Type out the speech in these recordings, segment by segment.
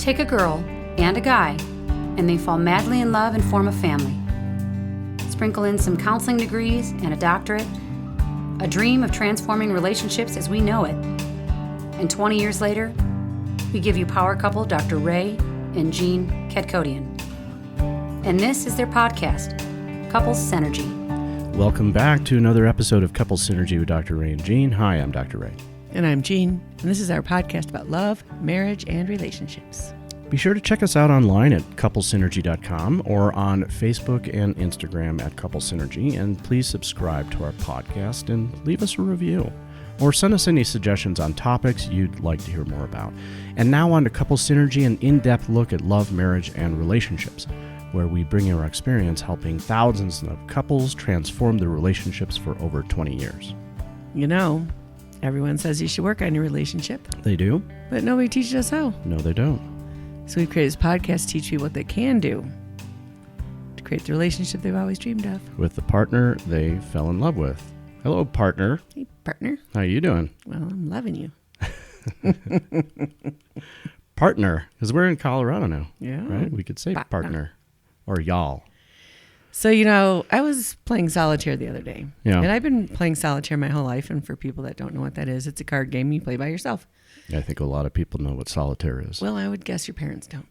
Take a girl and a guy, and they fall madly in love and form a family. Sprinkle in some counseling degrees and a doctorate, a dream of transforming relationships as we know it. And 20 years later, we give you power couple Dr. Ray and Jean Kadkodian. And this is their podcast, Couples Synergy. Welcome back to another episode of Couples Synergy with Dr. Ray and Jean. Hi, I'm Dr. Ray. And I'm Jean, and this is our podcast about love, marriage, and relationships. Be sure to check us out online at couplesynergy.com or on Facebook and Instagram at Couples Synergy, and please subscribe to our podcast and leave us a review. Or send us any suggestions on topics you'd like to hear more about. And now on to Couples Synergy, an in-depth look at love, marriage, and relationships, where we bring you our experience helping thousands of couples transform their relationships for over 20 years. You know, everyone says you should work on your relationship. They do? But nobody teaches us how. No, they don't. So we've created this podcast to teach people what they can do to create the relationship they've always dreamed of. With the partner they fell in love with. Hello, partner. Hey, partner. How you doing? Well, I'm loving you. Partner, because we're in Colorado now. Yeah. Right? We could say partner or y'all. So, you know, I was playing Solitaire the other day. Yeah. And I've been playing Solitaire my whole life. And for people that don't know what that is, it's a card game you play by yourself. I think a lot of people know what Solitaire is. Well, I would guess your parents don't.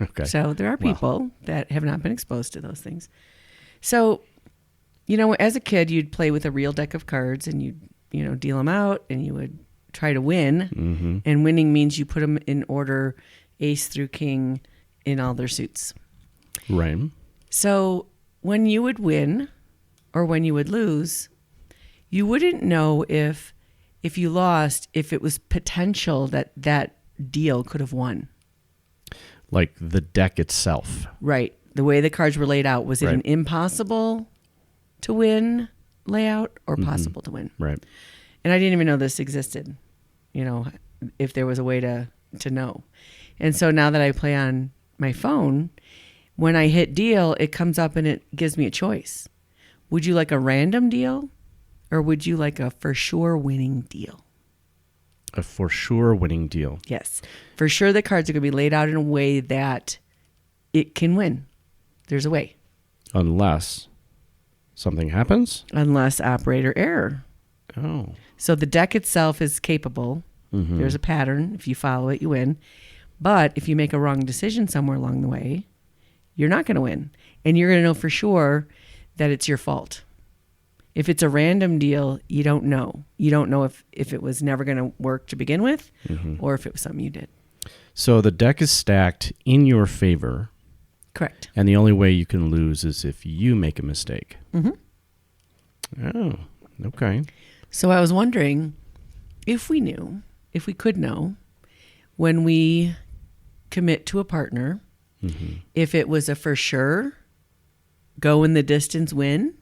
Okay. So there are people that have not been exposed to those things. So, you know, as a kid, you'd play with a real deck of cards and you'd, you know, deal them out and you would try to win. Mm-hmm. And winning means you put them in order, ace through king in all their suits. Right. So when you would win or when you would lose, you wouldn't know if you lost, if it was potential that deal could have won. Like the deck itself. Right. The way the cards were laid out, was it an impossible to win layout or possible to win? Right. And I didn't even know this existed, you know, if there was a way to know. And so now that I play on my phone, when I hit deal, it comes up and it gives me a choice. Would you like a random deal or would you like a for sure winning deal? A for sure winning deal. Yes. For sure the cards are going to be laid out in a way that it can win. There's a way. Unless something happens? Unless operator error. Oh. So the deck itself is capable. Mm-hmm. There's a pattern. If you follow it, you win. But if you make a wrong decision somewhere along the way, you're not going to win. And you're going to know for sure that it's your fault. If it's a random deal, you don't know. You don't know if it was never going to work to begin with or if it was something you did. So the deck is stacked in your favor. Correct. And the only way you can lose is if you make a mistake. Mm-hmm. Oh, okay. So I was wondering if we could know when we commit to a partner, if it was a for sure, go in the distance, win,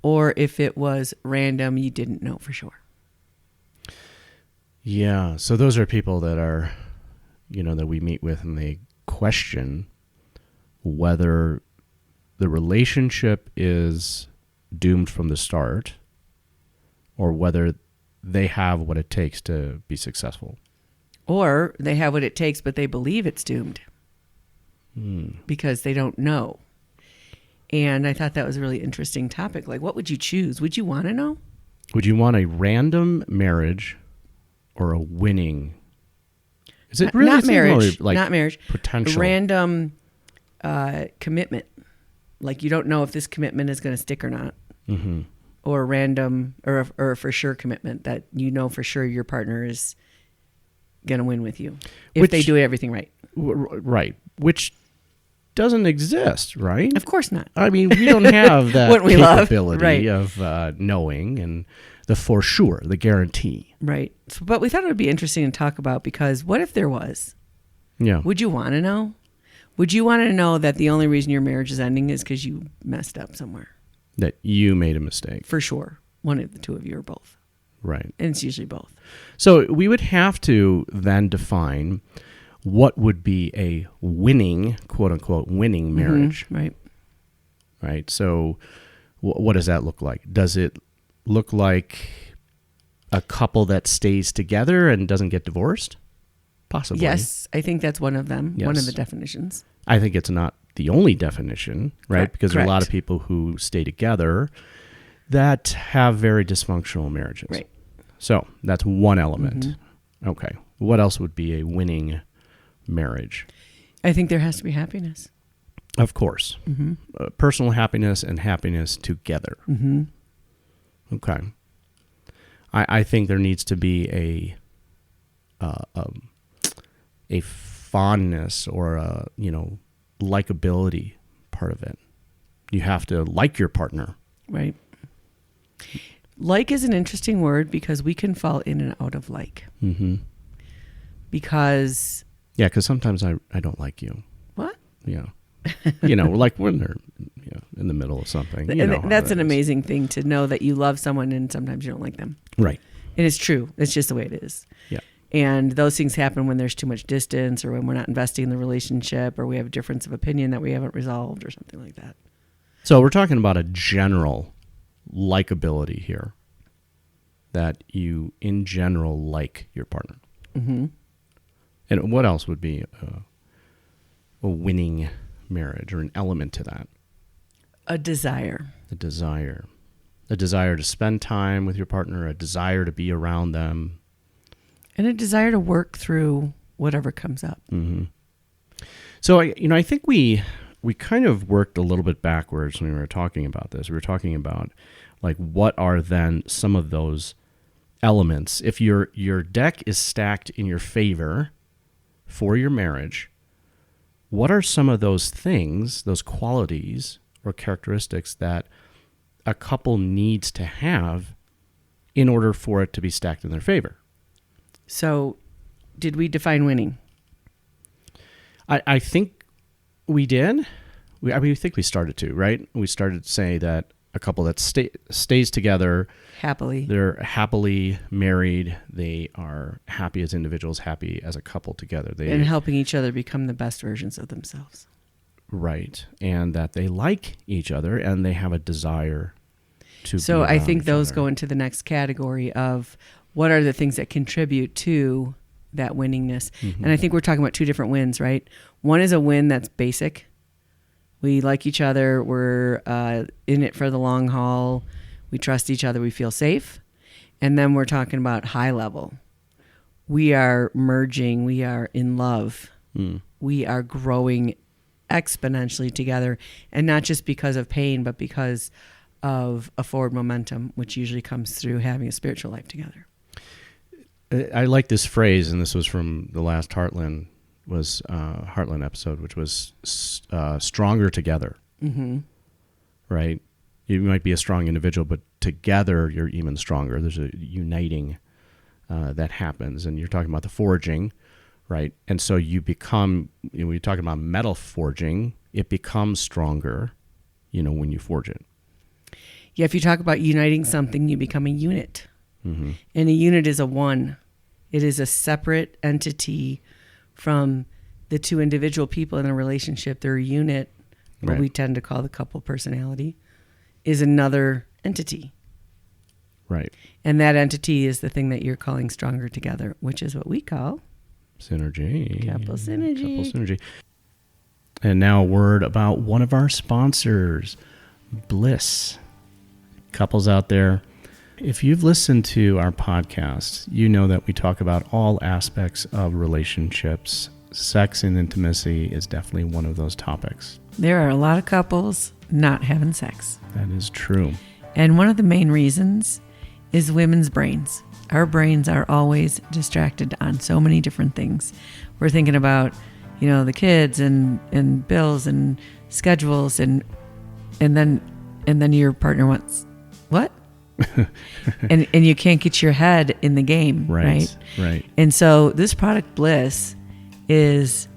or if it was random, you didn't know for sure. Yeah. So those are people that are, you know, that we meet with and they question whether the relationship is doomed from the start or whether they have what it takes to be successful. Or they have what it takes, but they believe it's doomed because they don't know. And I thought that was a really interesting topic. Like, what would you choose? Would you want to know? Would you want a random marriage or a winning? Is it really not marriage? Like not marriage. Potential. Random commitment. Like you don't know if this commitment is going to stick or not. Mm-hmm. Or random or a for sure commitment that you know for sure your partner is going to win with you if they do everything right. Right. Which doesn't exist, right? Of course not. I mean, we don't have that capability of knowing and the for sure, the guarantee. Right. So, but we thought it would be interesting to talk about because what if there was? Yeah. Would you want to know? Would you want to know that the only reason your marriage is ending is because you messed up somewhere? That you made a mistake. For sure. One of the two of you or both. Right. And it's usually both. So we would have to then define what would be a winning, quote unquote, winning marriage. Mm-hmm. Right. Right. So what does that look like? Does it look like a couple that stays together and doesn't get divorced? Possibly. Yes, I think that's one of them, one of Yes. the definitions. I think it's not the only definition, right? Correct. Because there are a lot of Correct. people who stay together that have very dysfunctional marriages. Right. So that's one element. Mm-hmm. Okay. What else would be a winning marriage? I think there has to be happiness. Of course. Mm-hmm. Personal happiness and happiness together. Mm-hmm. Okay. I think there needs to be a fondness or a, likability part of it. You have to like your partner. Right. Like is an interesting word because we can fall in and out of like. Mm-hmm. Because Yeah, because sometimes I don't like you. what? Yeah. Like when they're in the middle of something. You know how That's that an is. amazing thing to know that you love someone and sometimes you don't like them. Right. And it's true. It's just the way it is. Yeah. And those things happen when there's too much distance or when we're not investing in the relationship or we have a difference of opinion that we haven't resolved or something like that. So we're talking about a general likability here. That you, in general, like your partner. Mm-hmm. And what else would be a winning marriage or an element to that? A desire. A desire to spend time with your partner, a desire to be around them. And a desire to work through whatever comes up. Mm-hmm. So, I think we kind of worked a little bit backwards when we were talking about this. We were talking about, like, what are then some of those elements? If your deck is stacked in your favor for your marriage, what are some of those things, those qualities or characteristics that a couple needs to have in order for it to be stacked in their favor? So, did we define winning? I think we did. I think we started to, right? We started to say that a couple that stays together, Happily. they're happily married, they are happy as individuals, happy as a couple together. And helping each other become the best versions of themselves. Right. And that they like each other and they have a desire to So be I around think each those other. go into the next category of what are the things that contribute to that winningness. Mm-hmm. And I think we're talking about two different wins, right? One is a win that's basic. We like each other. We're in it for the long haul. We trust each other. We feel safe. And then we're talking about high level. We are merging. We are in love. Mm. We are growing exponentially together. And not just because of pain, but because of a forward momentum, which usually comes through having a spiritual life together. I like this phrase, and this was from the last Heartland episode, which was stronger together. Mm-hmm. Right? You might be a strong individual, but together you're even stronger. There's a uniting that happens, and you're talking about the forging, right? And so you become, when you're talking about metal forging, it becomes stronger, when you forge it. Yeah, if you talk about uniting something, you become a unit. Mm-hmm. And a unit is a one. It is a separate entity from the two individual people in a relationship. They're a unit, what Right. we tend to call the couple personality, is another entity. Right. And that entity is the thing that you're calling stronger together, which is what we call Synergy. couple synergy. Couple synergy. And now a word about one of our sponsors, Bliss. Couples out there, if you've listened to our podcast, you know that we talk about all aspects of relationships. Sex and intimacy is definitely one of those topics. There are a lot of couples not having sex. That is true. And one of the main reasons is women's brains. Our brains are always distracted on so many different things. We're thinking about, the kids and bills and schedules and then your partner wants, what? and you can't get your head in the game, right? Right. And so this product Bliss is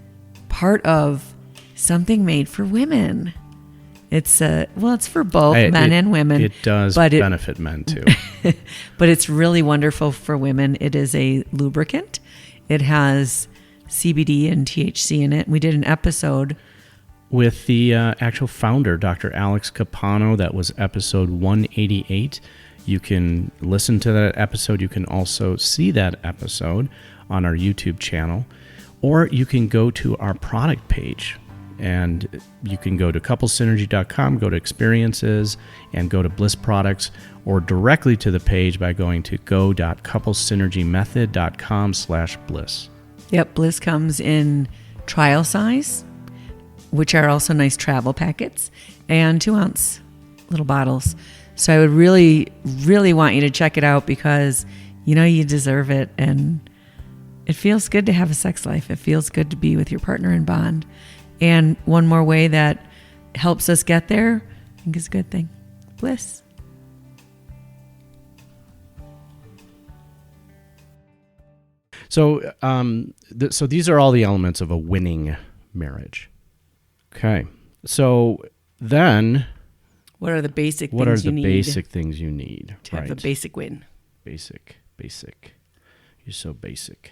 part of something made for women. It's it's for both men and women. It does benefit men too. But it's really wonderful for women. It is a lubricant. It has CBD and THC in it. We did an episode with the actual founder, Dr. Alex Capano. That was episode 188. You can listen to that episode. You can also see that episode on our YouTube channel, or you can go to our product page. And you can go to couplesynergy.com, go to experiences, and go to Bliss products, or directly to the page by going to go.couplesynergymethod.com/bliss. Yep, Bliss comes in trial size, which are also nice travel packets, and 2-ounce little bottles. So I would really, really want you to check it out because you know you deserve it, and it feels good to have a sex life. It feels good to be with your partner in bond. And one more way that helps us get there, I think is a good thing. Bliss. So, so these are all the elements of a winning marriage. Okay. So then, What are the basic what things are you the need basic things you need to have a basic win? Basic. You're so basic.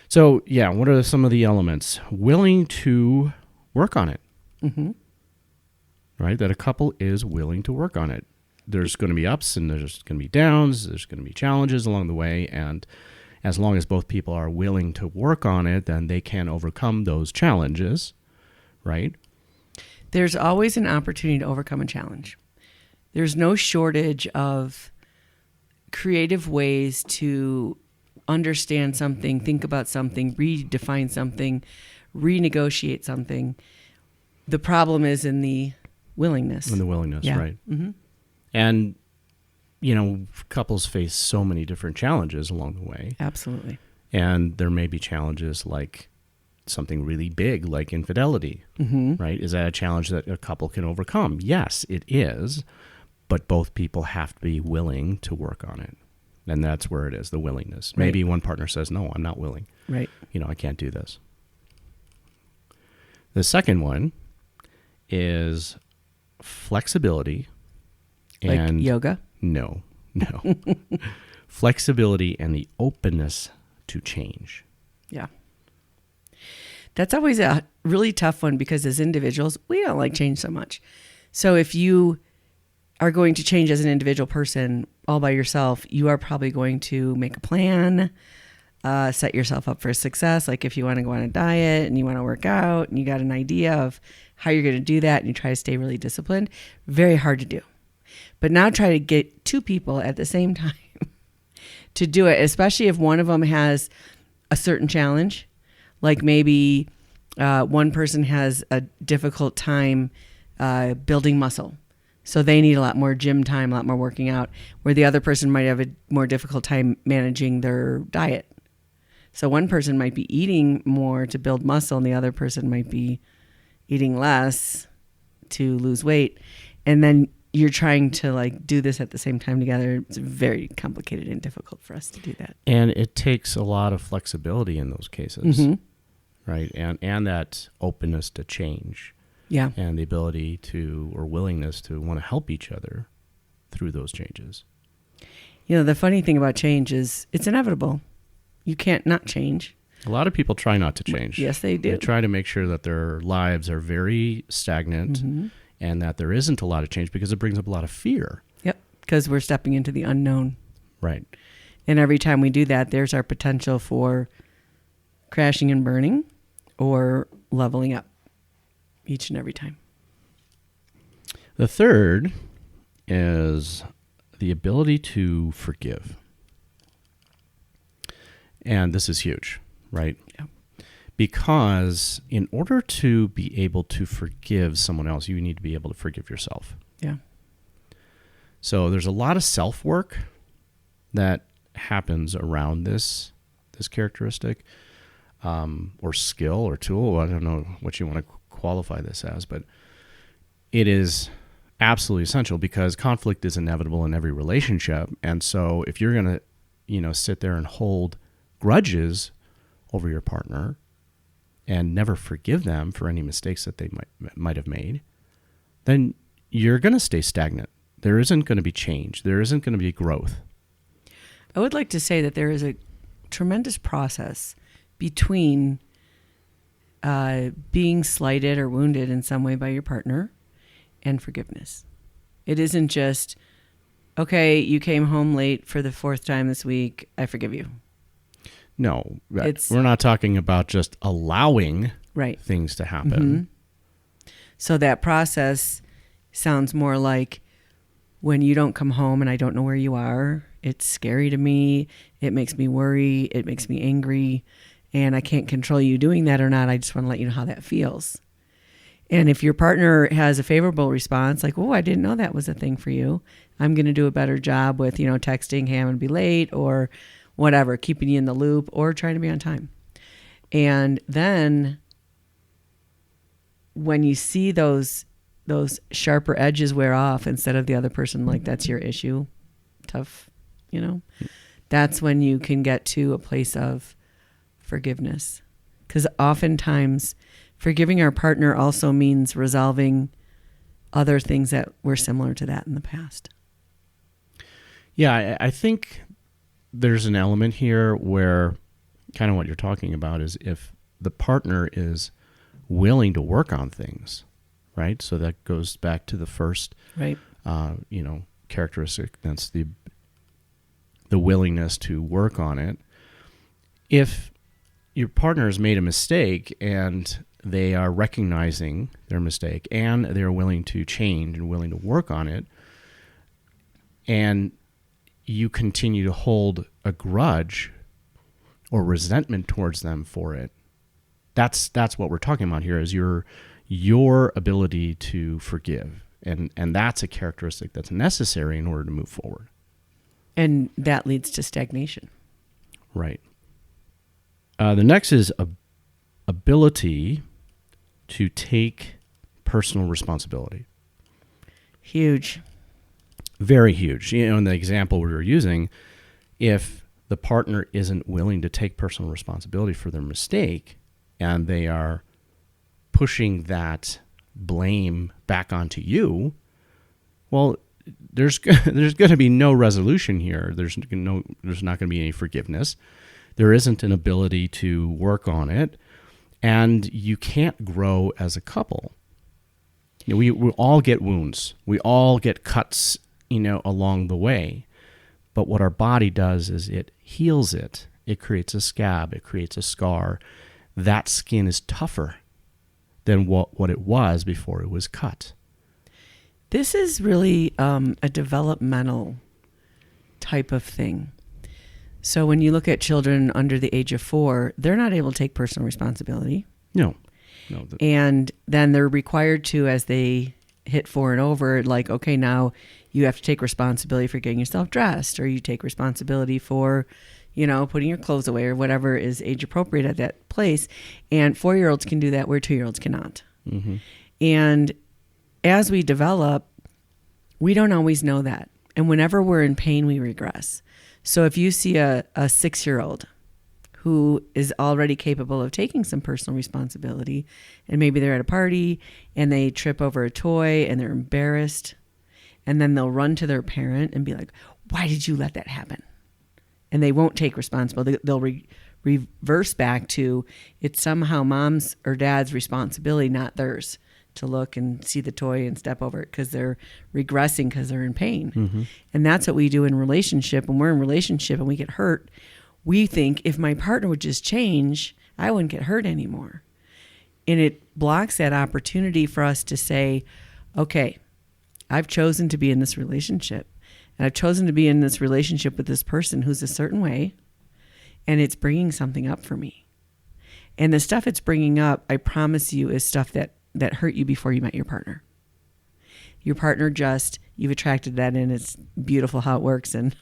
So, yeah, what are some of the elements? Willing to work on it. Mm-hmm. Right? That a couple is willing to work on it. There's going to be ups and there's going to be downs. There's going to be challenges along the way. And as long as both people are willing to work on it, then they can overcome those challenges. Right? There's always an opportunity to overcome a challenge. There's no shortage of creative ways to understand something, think about something, redefine something, renegotiate something. The problem is in the willingness. Yeah. Right. Mm-hmm. And, you know, couples face so many different challenges along the way. Absolutely. And there may be challenges like something really big, like infidelity, right? Is that a challenge that a couple can overcome? Yes, it is. But both people have to be willing to work on it. And that's where it is, the willingness. Right. Maybe one partner says, no, I'm not willing. Right. You know, I can't do this. The second one is flexibility. Like and yoga? No. Flexibility and the openness to change. Yeah. That's always a really tough one because as individuals, we don't like change so much. So if you are going to change as an individual person all by yourself, you are probably going to make a plan, set yourself up for success. Like if you want to go on a diet and you want to work out and you got an idea of how you're going to do that and you try to stay really disciplined, very hard to do. But now try to get two people at the same time to do it, especially if one of them has a certain challenge. Like maybe one person has a difficult time building muscle. So they need a lot more gym time, a lot more working out, where the other person might have a more difficult time managing their diet. So one person might be eating more to build muscle and the other person might be eating less to lose weight. And then you're trying to like do this at the same time together. It's very complicated and difficult for us to do that. And it takes a lot of flexibility in those cases, right? And that openness to change. Yeah. And the ability to, or willingness to want to help each other through those changes. You know, the funny thing about change is it's inevitable. You can't not change. A lot of people try not to change. Yes, they do. They try to make sure that their lives are very stagnant and that there isn't a lot of change because it brings up a lot of fear. Yep, because we're stepping into the unknown. Right. And every time we do that, there's our potential for crashing and burning or leveling up each and every time. The third is the ability to forgive. And this is huge, right? Yeah. Because in order to be able to forgive someone else, you need to be able to forgive yourself. Yeah. So there's a lot of self-work that happens around this characteristic, or skill or tool. I don't know what you want to qualify this as, but it is absolutely essential because conflict is inevitable in every relationship. And so if you're going to, sit there and hold grudges over your partner and never forgive them for any mistakes that they might have made, then you're going to stay stagnant. There isn't going to be change. There isn't going to be growth. I would like to say that there is a tremendous process between being slighted or wounded in some way by your partner and forgiveness. It isn't just, okay, you came home late for the 4th time this week, I forgive you. No, It's- we're not talking about just allowing Right. things to happen. So that process sounds more like when you don't come home and I don't know where you are, it's scary to me. It makes me worry. It makes me angry. And I can't control you doing that or not. I just want to let you know how that feels. And if your partner has a favorable response, like, oh, I didn't know that was a thing for you. I'm going to do a better job with, texting, hey, I'm going to be late or whatever, keeping you in the loop or trying to be on time. And then when you see those sharper edges wear off instead of the other person, like, that's your issue, tough, that's when you can get to a place of forgiveness. Because oftentimes forgiving our partner also means resolving other things that were similar to that in the past. Yeah, I think there's an element here where kind of what you're talking about is if the partner is willing to work on things, right? So that goes back to the first, Right. Characteristic. That's the willingness to work on it. If your partner has made a mistake and they are recognizing their mistake and they're willing to change and willing to work on it, and you continue to hold a grudge or resentment towards them for it, that's what we're talking about here is your ability to forgive. And that's a characteristic that's necessary in order to move forward. And that leads to stagnation. Right. The next is ability to take personal responsibility. Huge. Very huge. In the example we were using, if the partner isn't willing to take personal responsibility for their mistake and they are pushing that blame back onto you, well, there's going to be no resolution here. There's not going to be any forgiveness. There isn't an ability to work on it, and you can't grow as a couple. We all get wounds. We all get cuts, along the way. But what our body does is it heals it. It creates a scab. It creates a scar. That skin is tougher than what it was before it was cut. This is really a developmental type of thing. So when you look at children under the age of 4, they're not able to take personal responsibility. No. And then they're required to, as they hit 4 and over, like, okay, now you have to take responsibility for getting yourself dressed, or you take responsibility for, putting your clothes away, or whatever is age appropriate at that place. And 4-year-olds can do that where 2-year-olds cannot. Mm-hmm. And as we develop, we don't always know that. And whenever we're in pain, we regress. So if you see a 6-year-old who is already capable of taking some personal responsibility, and maybe they're at a party and they trip over a toy and they're embarrassed, and then they'll run to their parent and be like, why did you let that happen? And they won't take responsibility. They'll reverse back to, it's somehow mom's or dad's responsibility, not theirs, to look and see the toy and step over it, because they're regressing because they're in pain. Mm-hmm. And that's what we do in relationship. When we're in relationship and we get hurt, we think if my partner would just change, I wouldn't get hurt anymore. And it blocks that opportunity for us to say, okay, I've chosen to be in this relationship. And I've chosen to be in this relationship with this person who's a certain way, and it's bringing something up for me. And the stuff it's bringing up, I promise you, is stuff that hurt you before you met your partner. Your partner you've attracted that in. It's beautiful how it works, and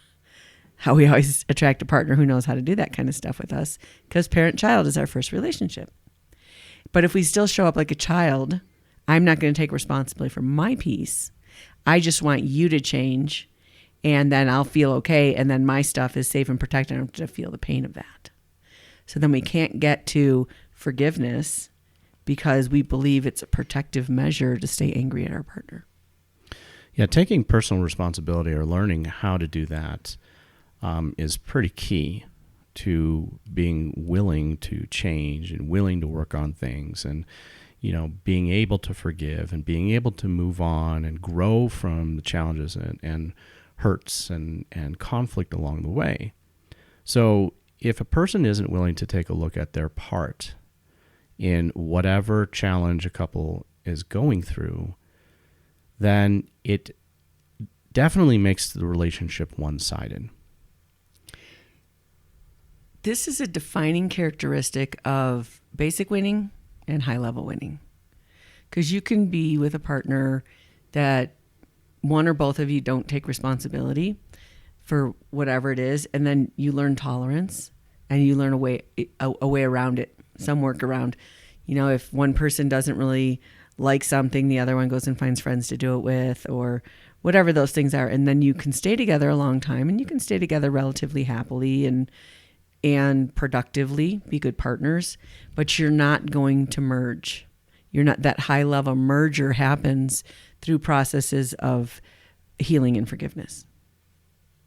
how we always attract a partner who knows how to do that kind of stuff with us, because parent-child is our first relationship. But if we still show up like a child, I'm not going to take responsibility for my piece. I just want you to change, and then I'll feel okay, and then my stuff is safe and protected. I don't have to feel the pain of that. So then we can't get to forgiveness because we believe it's a protective measure to stay angry at our partner. Yeah, taking personal responsibility or learning how to do that is pretty key to being willing to change and willing to work on things, and being able to forgive and being able to move on and grow from the challenges and hurts and conflict along the way. So if a person isn't willing to take a look at their part in whatever challenge a couple is going through, then it definitely makes the relationship one-sided. This is a defining characteristic of basic winning and high-level winning. Because you can be with a partner that one or both of you don't take responsibility for whatever it is, and then you learn tolerance and you learn a way around it, some workaround. You know, if one person doesn't really like something, the other one goes and finds friends to do it with, or whatever those things are. And then you can stay together a long time, and you can stay together relatively happily and productively, be good partners, but you're not going to merge. You're not, that high level merger happens through processes of healing and forgiveness.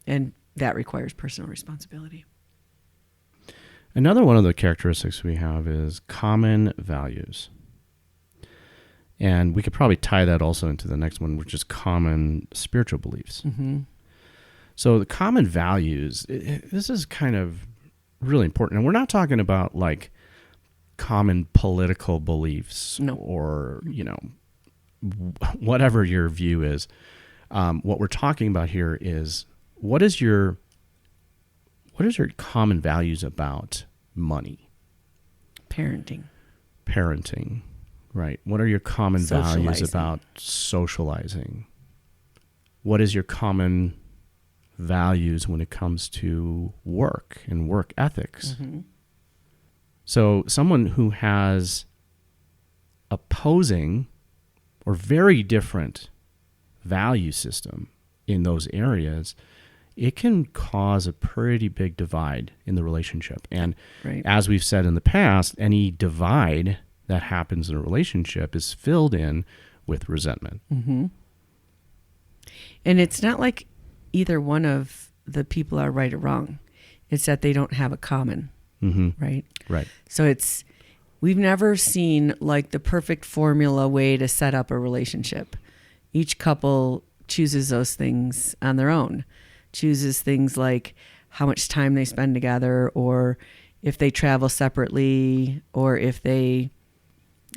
And that requires personal responsibility. Another one of the characteristics we have is common values. And we could probably tie that also into the next one, which is common spiritual beliefs. Mm-hmm. So the common values, this is kind of really important. And we're not talking about like common political beliefs or, whatever your view is. What we're talking about here is what is your common values about money? Parenting. Right. What are your common values about socializing? What is your common values when it comes to work and work ethics? Mm-hmm. So someone who has opposing or very different value system in those areas, it can cause a pretty big divide in the relationship. And as we've said in the past, any divide that happens in a relationship is filled in with resentment. Mm-hmm. And it's not like either one of the people are right or wrong. It's that they don't have a common, right? Right. So we've never seen like the perfect formula way to set up a relationship. Each couple chooses those things on their own, chooses things like how much time they spend together, or if they travel separately, or if they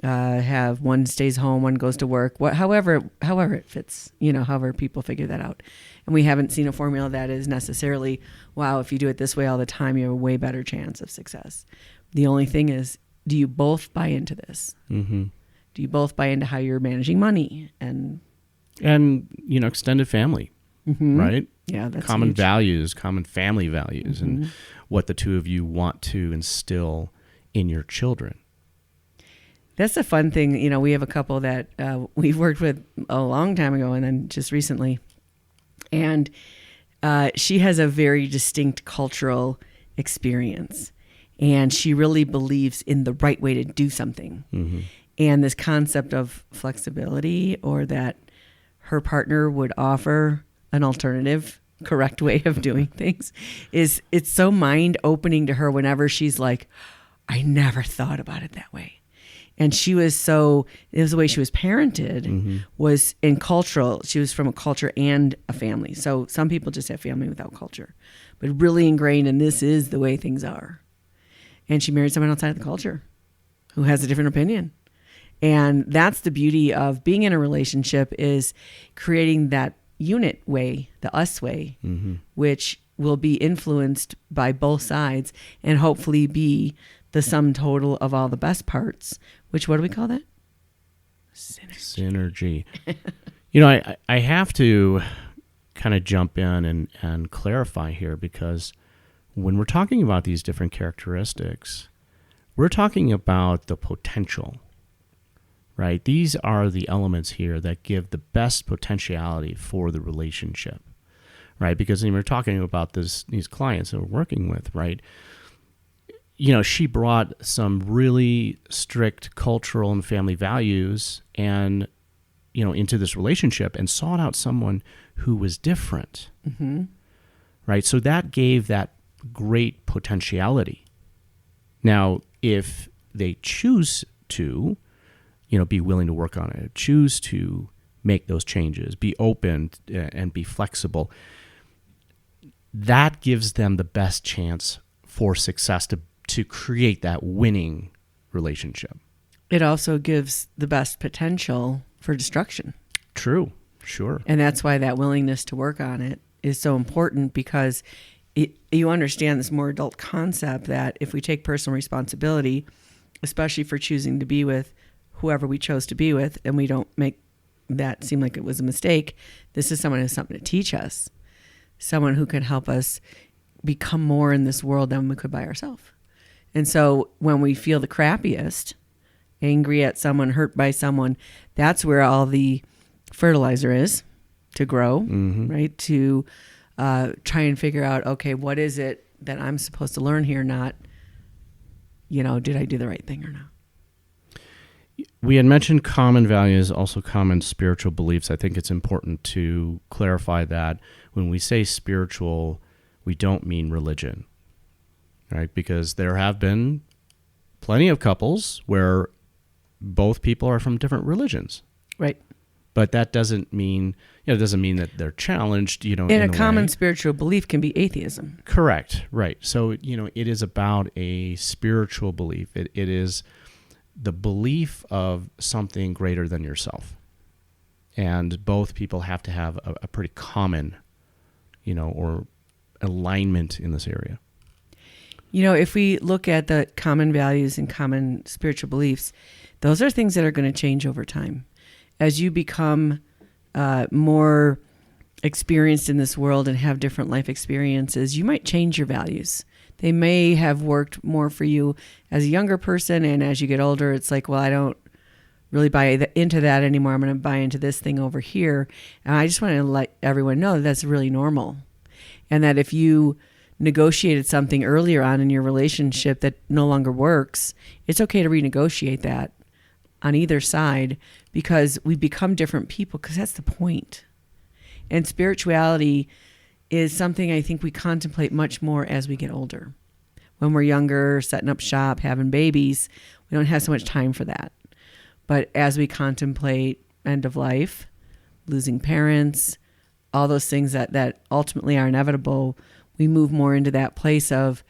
have one stays home, one goes to work, however it fits, however people figure that out. And we haven't seen a formula that is necessarily, wow, if you do it this way all the time, you have a way better chance of success. The only thing is, do you both buy into this? Mm-hmm. Do you both buy into how you're managing money and extended family, right? Yeah, that's common huge. Values, common family values, and what the two of you want to instill in your children. That's a fun thing. We have a couple that we've worked with a long time ago and then just recently. And she has a very distinct cultural experience. And she really believes in the right way to do something. Mm-hmm. And this concept of flexibility, or that her partner would offer an alternative, correct way of doing things, it's so mind-opening to her whenever she's like, I never thought about it that way. And it was the way she was parented was in cultural. She was from a culture and a family. So some people just have family without culture, but really ingrained in this is the way things are. And she married someone outside of the culture who has a different opinion. And that's the beauty of being in a relationship, is creating that unit way, the us way, which will be influenced by both sides and hopefully be the sum total of all the best parts, which, what do we call that? Synergy. I have to kind of jump in and clarify here, because when we're talking about these different characteristics, we're talking about the potential, right? These are the elements here that give the best potentiality for the relationship, right? Because when we're talking about these clients that we're working with, right? She brought some really strict cultural and family values and, into this relationship, and sought out someone who was different, right? So that gave that great potentiality. Now, if they choose to, be willing to work on it, choose to make those changes, be open and be flexible, that gives them the best chance for success to create that winning relationship. It also gives the best potential for destruction. True. Sure. And that's why that willingness to work on it is so important, because you understand this more adult concept that if we take personal responsibility, especially for choosing to be with whoever we chose to be with, and we don't make that seem like it was a mistake, this is someone who has something to teach us, someone who can help us become more in this world than we could by ourselves. And so when we feel the crappiest, angry at someone, hurt by someone, that's where all the fertilizer is to grow, right? To try and figure out, okay, what is it that I'm supposed to learn here? Not, did I do the right thing or not? We had mentioned common values, also common spiritual beliefs. I think it's important to clarify that when we say spiritual, we don't mean religion, right? Because there have been plenty of couples where both people are from different religions. Right. But that doesn't mean, that they're challenged, And a common spiritual belief can be atheism. Correct. Right. So, it is about a spiritual belief. It is the belief of something greater than yourself. And both people have to have a pretty common, or alignment in this area. If we look at the common values and common spiritual beliefs, those are things that are going to change over time. As you become more experienced in this world and have different life experiences, you might change your values. They may have worked more for you as a younger person, and as you get older, it's like, well, I don't really buy into that anymore. I'm going to buy into this thing over here. And I just want to let everyone know that that's really normal. And that if you negotiated something earlier on in your relationship that no longer works, it's okay to renegotiate that on either side, because we become different people, because that's the point. And spirituality is something I think we contemplate much more as we get older. When we're younger, setting up shop, having babies, we don't have so much time for that. But as we contemplate end of life, losing parents, all those things that ultimately are inevitable, we move more into that place of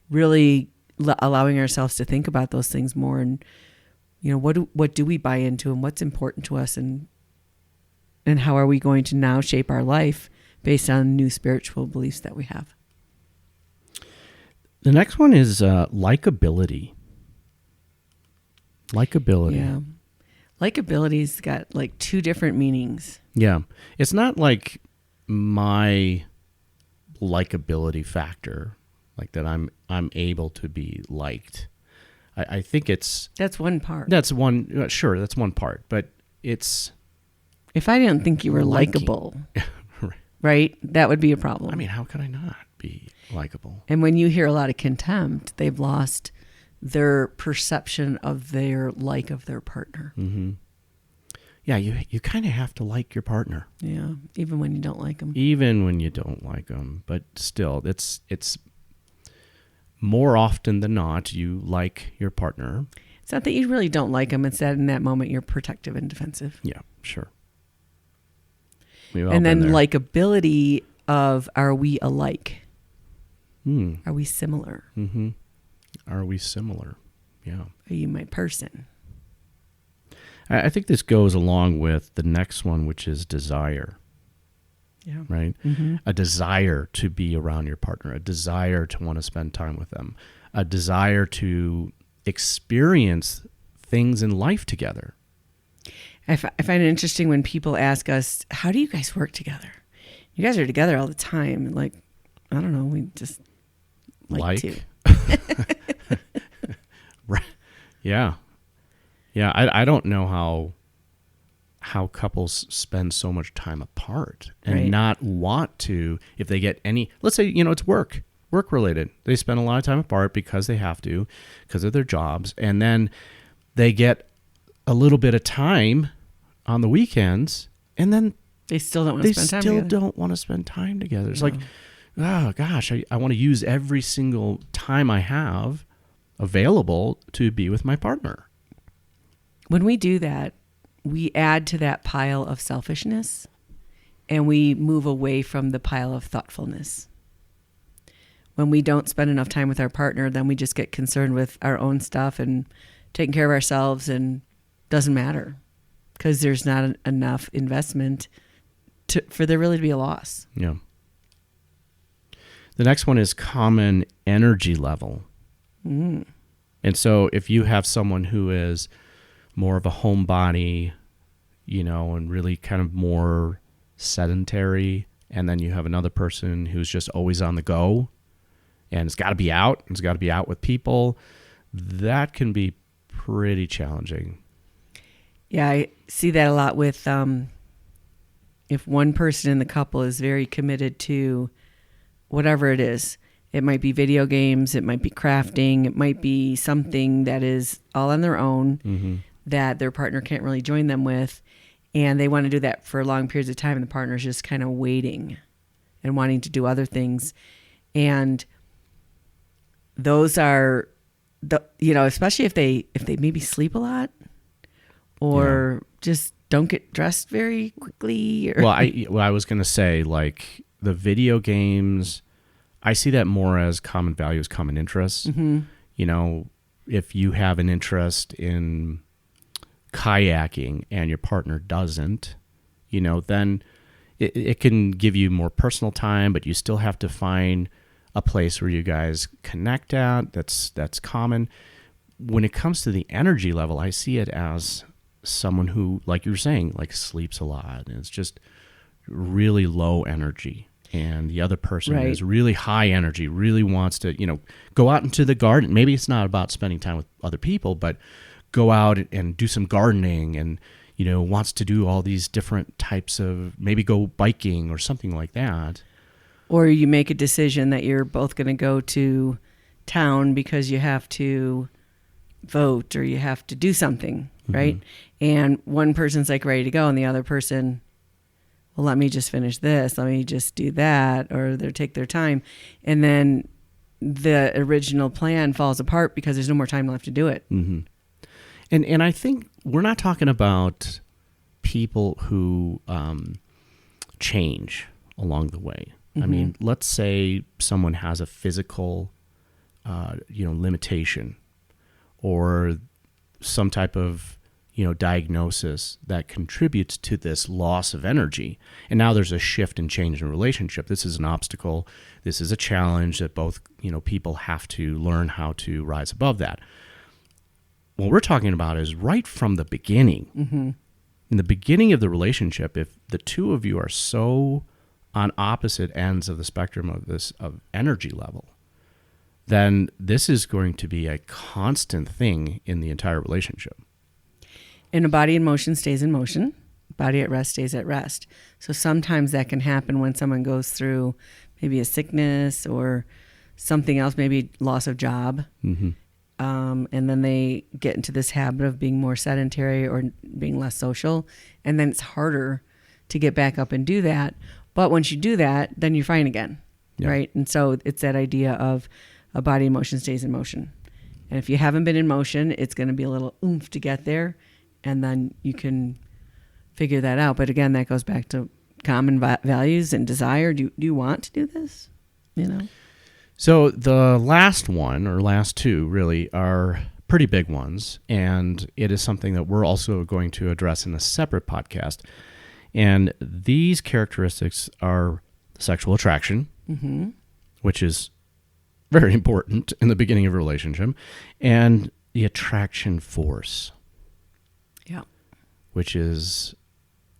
really allowing ourselves to think about those things more, and what do we buy into, and what's important to us, and how are we going to now shape our life based on new spiritual beliefs that we have. The next one is likability. Likability. Yeah. Likability's got like two different meanings. Yeah. It's not like my likability factor, like that I'm able to be liked. I think that's one part. That's one. Sure, that's one part. But it's, if I didn't think you were likable, right, that would be a problem. I mean, how could I not be likable? And when you hear a lot of contempt, they've lost their perception of their like of their partner. Mm-hmm. Yeah, you kind of have to like your partner. Yeah, even when you don't like them. Even when you don't like them, but still, it's more often than not you like your partner. It's not that you really don't like them; it's that in that moment you're protective and defensive. Yeah, sure. And then likability of, are we alike? Are we similar? Mm-hmm. Are we similar? Yeah. Are you my person? I think this goes along with the next one, which is desire. Yeah. Right? Mm-hmm. A desire to be around your partner, a desire to want to spend time with them, a desire to experience things in life together. I find it interesting when people ask us, how do you guys work together? You guys are together all the time. Like, I don't know, we just like to. Right. Yeah. Yeah, I don't know how couples spend so much time apart and not want to, if they get any, let's say, it's work related. They spend a lot of time apart because they have to, because of their jobs. And then they get a little bit of time on the weekends, and then they still don't want to spend time together. They still don't want to spend time together. It's like, oh gosh, I want to use every single time I have available to be with my partner. When we do that, we add to that pile of selfishness, and we move away from the pile of thoughtfulness. when we don't spend enough time with our partner, then we just get concerned with our own stuff and taking care of ourselves, and doesn't matter because there's not enough investment for there really to be a loss. Yeah. The next one is common energy level. And so if you have someone who is more of a homebody, and really kind of more sedentary, and then you have another person who's just always on the go and it's got to be out, with people, that can be pretty challenging. Yeah, I see that a lot with if one person in the couple is very committed to whatever it is. It might be video games, it might be crafting, it might be something that is all on their own that their partner can't really join them with, and they want to do that for long periods of time, and the partner's just kind of waiting and wanting to do other things. And those are especially if they maybe sleep a lot or just don't get dressed very quickly. Or I was going to say, like, the video games, I see that more as common values, common interests. If you have an interest in kayaking and your partner doesn't, then it can give you more personal time, but you still have to find a place where you guys connect at that's common. When it comes to the energy level, I see it as someone who, like you were saying, like sleeps a lot and it's just really low energy. And the other person is really high energy, really wants to, go out into the garden. Maybe it's not about spending time with other people, but go out and do some gardening and, wants to do all these different types of, maybe go biking or something like that. Or you make a decision that you're both going to go to town because you have to vote or you have to do something, right? And one person's like ready to go and the other person, well, let me just finish this, let me just do that, or they'll take their time. And then the original plan falls apart because there's no more time left to do it. And I think we're not talking about people who change along the way. I mean, let's say someone has a physical, limitation or some type of, diagnosis that contributes to this loss of energy. And now there's a shift and change in relationship. This is an obstacle. This is a challenge that both, people have to learn how to rise above that. What we're talking about is right from the beginning. In the beginning of the relationship, if the two of you are so on opposite ends of the spectrum of energy level, then this is going to be a constant thing in the entire relationship. And a body in motion stays in motion. Body at rest stays at rest. So sometimes that can happen when someone goes through maybe a sickness or something else, maybe loss of job. And then they get into this habit of being more sedentary or being less social. And then it's harder to get back up and do that. But once you do that, then you're fine again, right? And so it's that idea of a body in motion stays in motion. And if you haven't been in motion, it's going to be a little oomph to get there. And then you can figure that out. But again, that goes back to common values and desire. Do you want to do this? So the last one, or last two really, are pretty big ones. And it is something that we're also going to address in a separate podcast. And these characteristics are sexual attraction, which is very important in the beginning of a relationship, and the attraction force, which is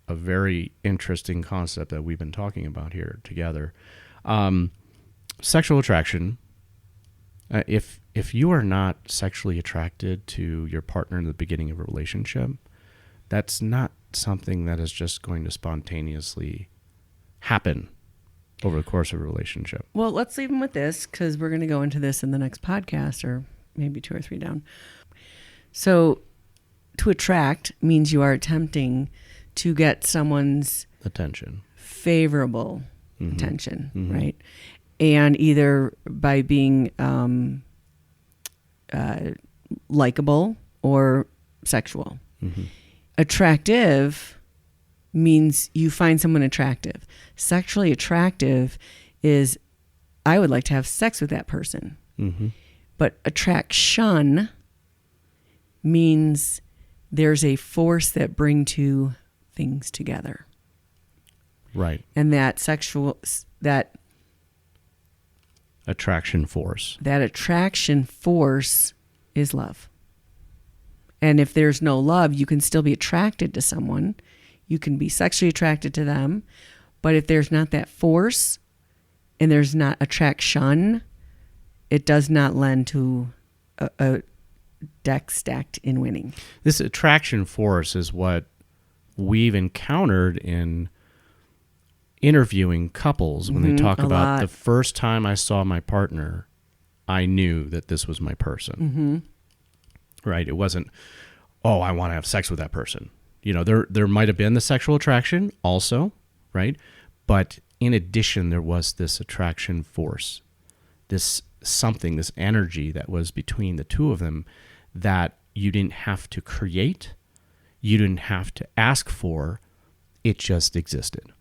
a very interesting concept that we've been talking about here together. Sexual attraction, if you are not sexually attracted to your partner in the beginning of a relationship, that's not something that is just going to spontaneously happen over the course of a relationship. Well, let's leave them with this because we're going to go into this in the next podcast or maybe 2 or 3 down. So to attract means you are attempting to get someone's attention, favorable attention, right? And either by being likable or sexual. Attractive means you find someone attractive. Sexually attractive is I would like to have sex with that person. Mm-hmm. But attraction means there's a force that bring two things together. Right. And that attraction force. That attraction force is love. And if there's no love, you can still be attracted to someone. You can be sexually attracted to them. But if there's not that force and there's not attraction, it does not lend to a deck stacked in winning. This attraction force is what we've encountered in interviewing couples when they talk about the first time I saw my partner, I knew that this was my person. Right? It wasn't, oh, I want to have sex with that person. You know, there might have been the sexual attraction also, right? But in addition, there was this attraction force, this something, this energy that was between the two of them that you didn't have to create, you didn't have to ask for, it just existed.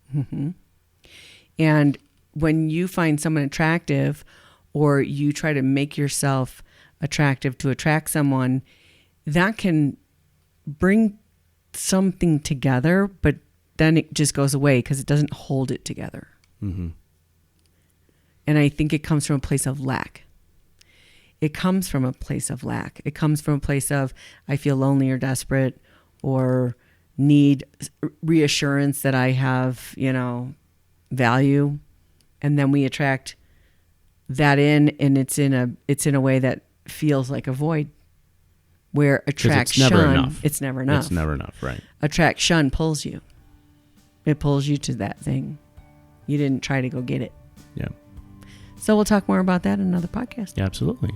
And when you find someone attractive, or you try to make yourself attractive to attract someone, that can bring something together, but then it just goes away because it doesn't hold it together. And I think it comes from a place of lack. It comes from a place of lack. It comes from a place of, I feel lonely or desperate or need reassurance that I have, value. And then we attract that in, and it's in a way that feels like a void, where attraction, it's never enough. Right? Attraction pulls you. It pulls you to that thing. You didn't try to go get it. Yeah. So we'll talk more about that in another podcast. Yeah, absolutely.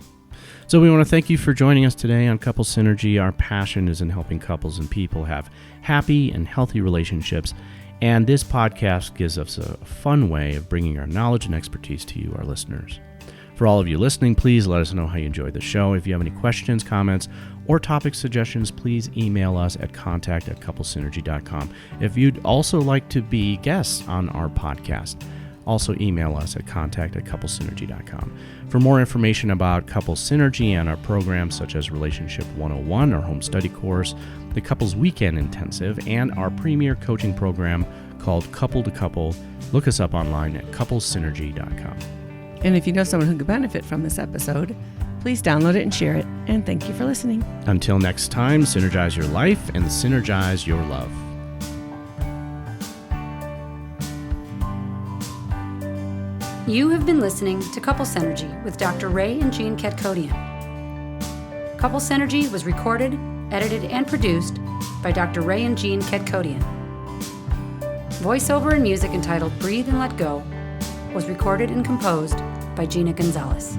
So we want to thank you for joining us today on Couple Synergy. Our passion is in helping couples and people have happy and healthy relationships. And this podcast gives us a fun way of bringing our knowledge and expertise to you, our listeners. For all of you listening, please let us know how you enjoyed the show. If you have any questions, comments, or topic suggestions, please email us at contact@couplesynergy.com. If you'd also like to be guests on our podcast, also email us at contact@couplesynergy.com. For more information about Couple Synergy and our programs such as Relationship 101, our home study course, the Couples Weekend Intensive, and our premier coaching program called Couple to Couple, look us up online at couplesynergy.com. And if you know someone who could benefit from this episode, please download it and share it. And thank you for listening. Until next time, synergize your life and synergize your love. You have been listening to Couple Synergy with Dr. Ray and Jean Ketkodian. Couple Synergy was recorded, edited, and produced by Dr. Ray and Jean Ketkodian. Voiceover and music entitled Breathe and Let Go was recorded and composed by Gina Gonzalez.